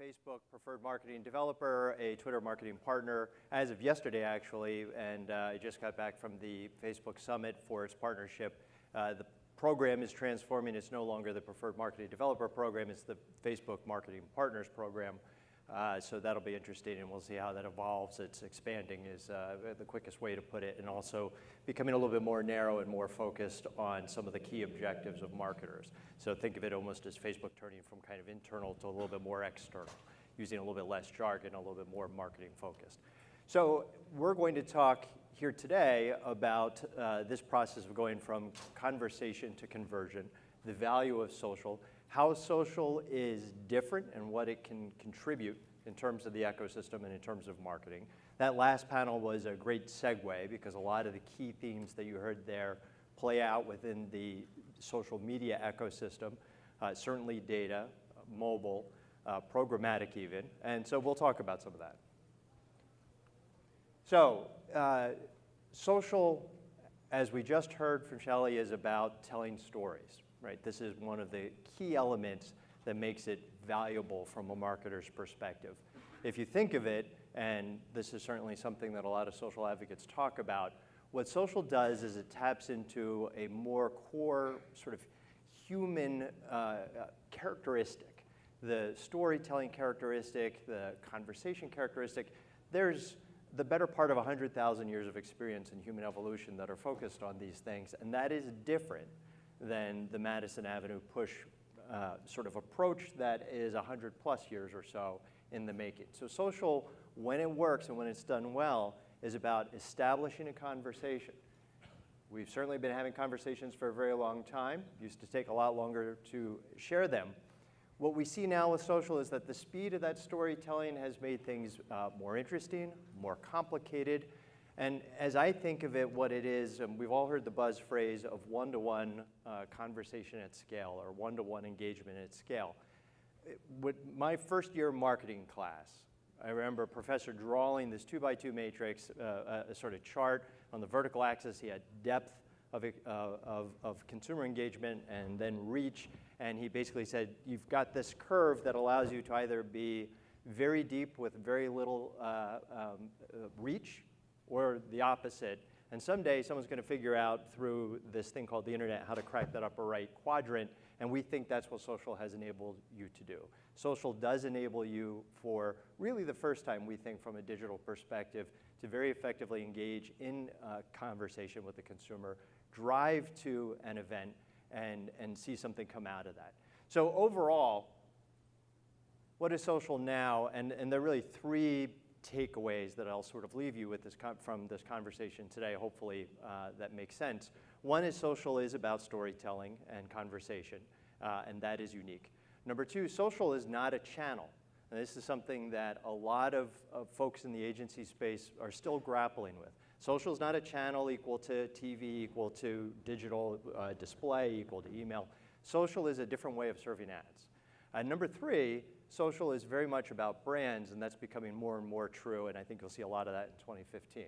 Facebook preferred marketing developer, a Twitter marketing partner as of yesterday, actually, and I just got back from the Facebook Summit for its partnership. The program is transforming. It's no longer the preferred marketing developer program. It's the Facebook Marketing Partners program. So that'll be interesting, and we'll see how that evolves. It's expanding is the quickest way to put it, and also becoming a little bit more narrow and more focused on some of the key objectives of marketers. So think of it almost as Facebook turning from kind of internal to a little bit more external, using a little bit less jargon, a little bit more marketing focused. So we're going to talk here today about this process of going from conversation to conversion, the value of social, how social is different and what it can contribute in terms of the ecosystem and in terms of marketing. That last panel was a great segue because a lot of the key themes that you heard there play out within the social media ecosystem, certainly data, mobile, programmatic even, and so we'll talk about some of that. So social, as we just heard from Shelley, is about telling stories. Right? This is one of the key elements that makes it valuable from a marketer's perspective. If you think of it, and this is certainly something that a lot of social advocates talk about, what social does is it taps into a more core sort of human characteristic, the storytelling characteristic, the conversation characteristic. There's the better part of 100,000 years of experience in human evolution that are focused on these things, and that is different than the Madison Avenue push sort of approach that is 100+ years or so in the making. So social, when it works and when it's done well, is about establishing a conversation. We've certainly been having conversations for a very long time. It used to take a lot longer to share them. What we see now with social is that the speed of that storytelling has made things more interesting, more complicated. And as I think of it, what it is, and we've all heard the buzz phrase of one-to-one conversation at scale or one-to-one engagement at scale. With my first year marketing class, I remember Professor drawing this 2x2 matrix, a sort of chart. On the vertical axis, he had depth of consumer engagement and then reach. And he basically said, you've got this curve that allows you to either be very deep with very little reach, or the opposite. And someday someone's going to figure out through this thing called the internet how to crack that upper right quadrant, and we think that's what social has enabled you to do. Social does enable you for really the first time, we think, from a digital perspective, to very effectively engage in conversation with the consumer, drive to an event, and see something come out of that. So overall, what is social now? And there are really three takeaways that I'll sort of leave you with from this conversation today. Hopefully that makes sense. One is social is about storytelling and conversation, and that is unique. Number two, social is not a channel. And this is something that a lot of folks in the agency space are still grappling with. Social is not a channel equal to TV, equal to digital display, equal to email. Social is a different way of serving ads. And number three, social is very much about brands, and that's becoming more and more true, and I think you'll see a lot of that in 2015.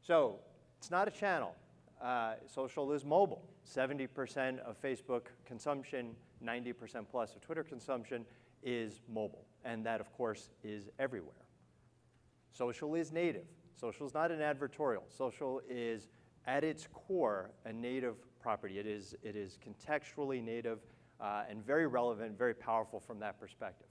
So it's not a channel. Social is mobile. 70% of Facebook consumption, 90% plus of Twitter consumption is mobile, and that, of course, is everywhere. Social is native. Social is not an advertorial. Social is, at its core, a native property. It is contextually native, and very relevant, very powerful from that perspective.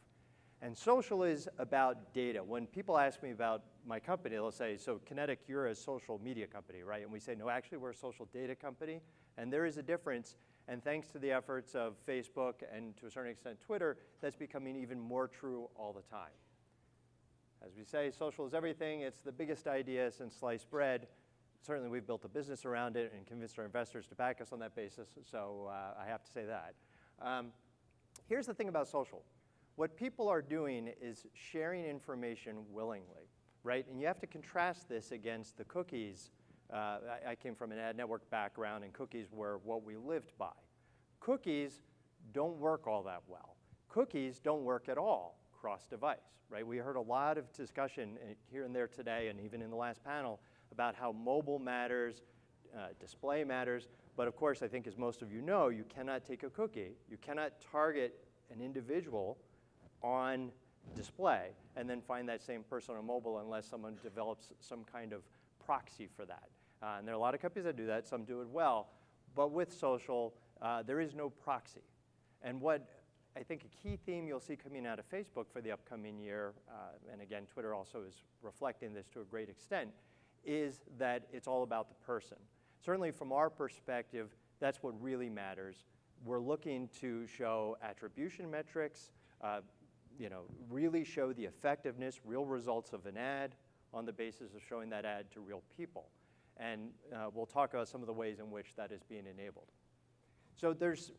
And social is about data. When people ask me about my company, they'll say, so Kinetic, you're a social media company, right? And we say, no, actually, we're a social data company. And there is a difference. And thanks to the efforts of Facebook and to a certain extent Twitter, that's becoming even more true all the time. As we say, social is everything. It's the biggest idea since sliced bread. Certainly, we've built a business around it and convinced our investors to back us on that basis. So I have to say that. Here's the thing about social. What people are doing is sharing information willingly, right? And you have to contrast this against the cookies. I came from an ad network background, and cookies were what we lived by. Cookies don't work all that well. Cookies don't work at all cross-device, right? We heard a lot of discussion here and there today, and even in the last panel, about how mobile matters, display matters. But of course, I think as most of you know, you cannot take a cookie. You cannot target an individual on display and then find that same person on mobile unless someone develops some kind of proxy for that. And there are a lot of companies that do that, some do it well, but with social, there is no proxy. And what I think a key theme you'll see coming out of Facebook for the upcoming year, and again, Twitter also is reflecting this to a great extent, is that it's all about the person. Certainly from our perspective, that's what really matters. We're looking to show attribution metrics, really show the effectiveness, real results of an ad on the basis of showing that ad to real people. And we'll talk about some of the ways in which that is being enabled. So there's,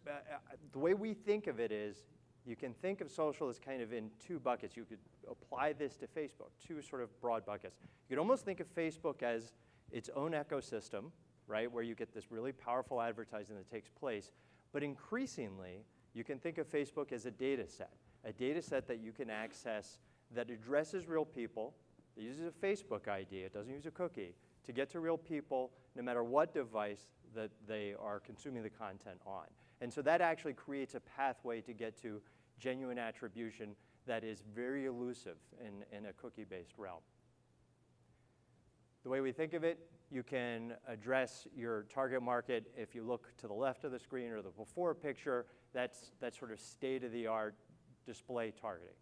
the way we think of it is, you can think of social as kind of in two buckets. You could apply this to Facebook, two sort of broad buckets. You could almost think of Facebook as its own ecosystem, right, where you get this really powerful advertising that takes place. But increasingly, you can think of Facebook as a data set that you can access that addresses real people, that uses a Facebook ID, it doesn't use a cookie, to get to real people no matter what device that they are consuming the content on. And so that actually creates a pathway to get to genuine attribution that is very elusive in a cookie-based realm. The way we think of it, you can address your target market. If you look to the left of the screen or the before picture, that's sort of state-of-the-art display targeting.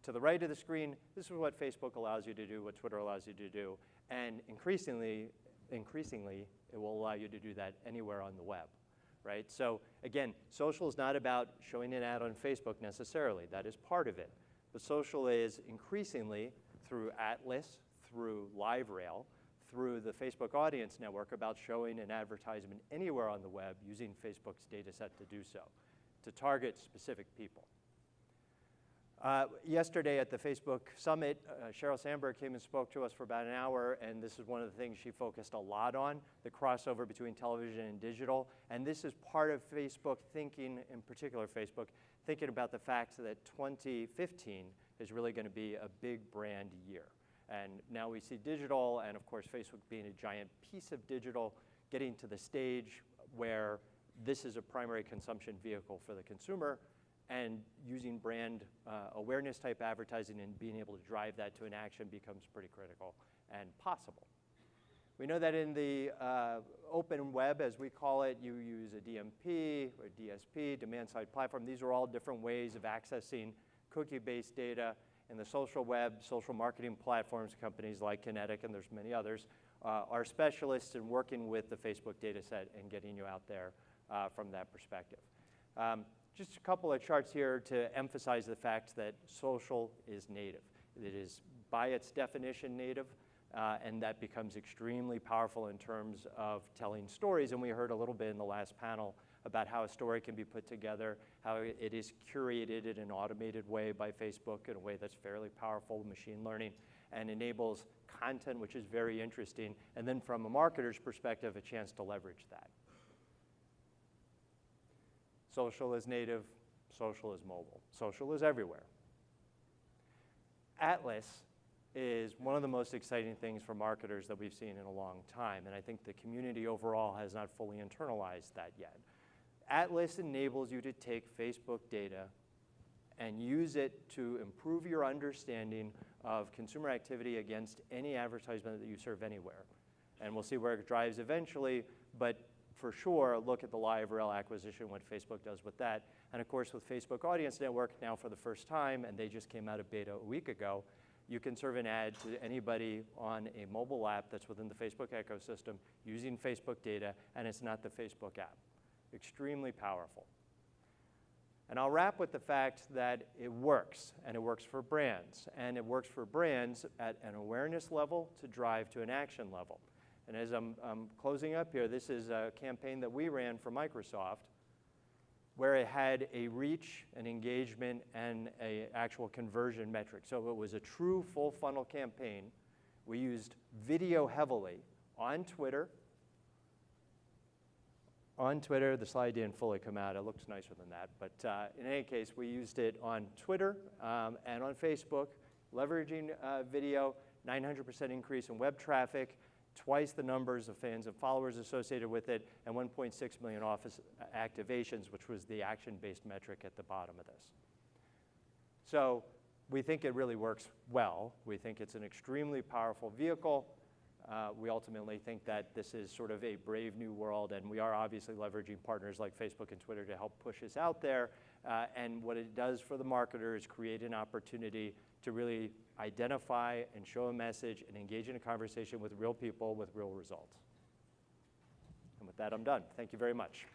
To the right of the screen, this is what Facebook allows you to do, what Twitter allows you to do, and increasingly, it will allow you to do that anywhere on the web, right? So again, social is not about showing an ad on Facebook necessarily. That is part of it. But social is increasingly, through Atlas, through LiveRail, through the Facebook Audience Network, about showing an advertisement anywhere on the web using Facebook's data set to do so, to target specific people. Yesterday at the Facebook Summit, Sheryl Sandberg came and spoke to us for about an hour, and this is one of the things she focused a lot on, the crossover between television and digital. And this is part of Facebook thinking, in particular Facebook, thinking about the fact that 2015 is really going to be a big brand year. And now we see digital, and of course Facebook being a giant piece of digital, getting to the stage where this is a primary consumption vehicle for the consumer, and using brand awareness type advertising and being able to drive that to an action becomes pretty critical and possible. We know that in the open web, as we call it, you use a DMP or DSP, demand-side platform. These are all different ways of accessing cookie-based data. In the social web, social marketing platforms, companies like Kinetic, and there's many others, are specialists in working with the Facebook data set and getting you out there from that perspective. Just a couple of charts here to emphasize the fact that social is native. It is by its definition native, and that becomes extremely powerful in terms of telling stories. And we heard a little bit in the last panel about how a story can be put together, how it is curated in an automated way by Facebook in a way that's fairly powerful, machine learning, and enables content which is very interesting, and then from a marketer's perspective, a chance to leverage that. Social is native, social is mobile, social is everywhere. Atlas is one of the most exciting things for marketers that we've seen in a long time, and I think the community overall has not fully internalized that yet. Atlas enables you to take Facebook data and use it to improve your understanding of consumer activity against any advertisement that you serve anywhere. And we'll see where it drives eventually, but for sure, look at the LiveRail acquisition, what Facebook does with that. And of course, with Facebook Audience Network now for the first time, and they just came out of beta a week ago, you can serve an ad to anybody on a mobile app that's within the Facebook ecosystem using Facebook data, and it's not the Facebook app. Extremely powerful. And I'll wrap with the fact that it works, and it works for brands. And it works for brands at an awareness level to drive to an action level. And as I'm closing up here, this is a campaign that we ran for Microsoft where it had a reach, an engagement, and an actual conversion metric. So it was a true full funnel campaign. We used video heavily on Twitter. On Twitter, the slide didn't fully come out. It looks nicer than that. But in any case, we used it on Twitter and on Facebook, leveraging video, 900% increase in web traffic, twice the numbers of fans and followers associated with it, and 1.6 million office activations, which was the action-based metric at the bottom of this. So we think it really works well. We think it's an extremely powerful vehicle. We ultimately think that this is sort of a brave new world, and we are obviously leveraging partners like Facebook and Twitter to help push us out there. And what it does for the marketer is create an opportunity to really identify and show a message and engage in a conversation with real people with real results. And with that, I'm done. Thank you very much.